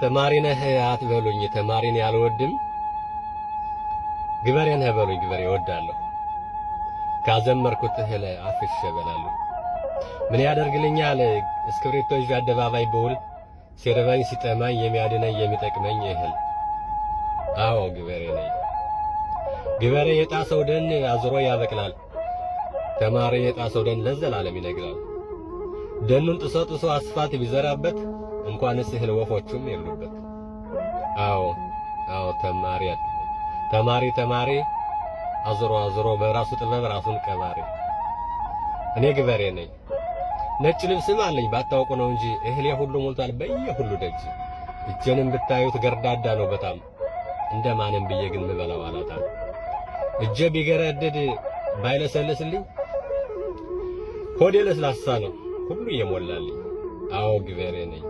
ተማሪ ነህ አትበሉኝ፣ ተማሪን ያልወድም ግበሬ ነህ በሉኝ፣ ግበሬ እወዳለሁ። ካዘመርኩት እህል አፍሼ እበላለሁ። ምን ያደርግልኛል እስክሪብቶ ይዤ አደባባይ ብውል፣ ሲርበኝ ሲጠማኝ የሚያድነኝ የሚጠቅመኝ እህል። አዎ ግበሬ ነኝ። ግበሬ የጣሰው ደን አዝሮ ያበቅላል፣ ተማሪ የጣሰው ደን ለዘላለም ይነግላል። ደኑን ጥሶ ጥሶ አስፋልት ቢዘራበት እንኳንስ እህል ወፎቹም የሉበት። አዎ ተማሪ አዝሮ አዝሮ በራሱ ጥበብ ራሱን ቀባሪ። እኔ ግበሬ ነኝ። ነጭ ልብስም አለኝ ባታውቁ ነው እንጂ እህሌ ሁሉ ሞልቷል በየሁሉ ደጅ። እጄንም ብታዩት ገርዳዳ ነው በጣም እንደማንም ብዬ ግን ምበላው አላጣም። እጄ ቢገረድድ ባይለሰልስልኝ ሆዴ ለስላሳ ነው ሁሉ የሞላልኝ። አዎ ግበሬ ነኝ።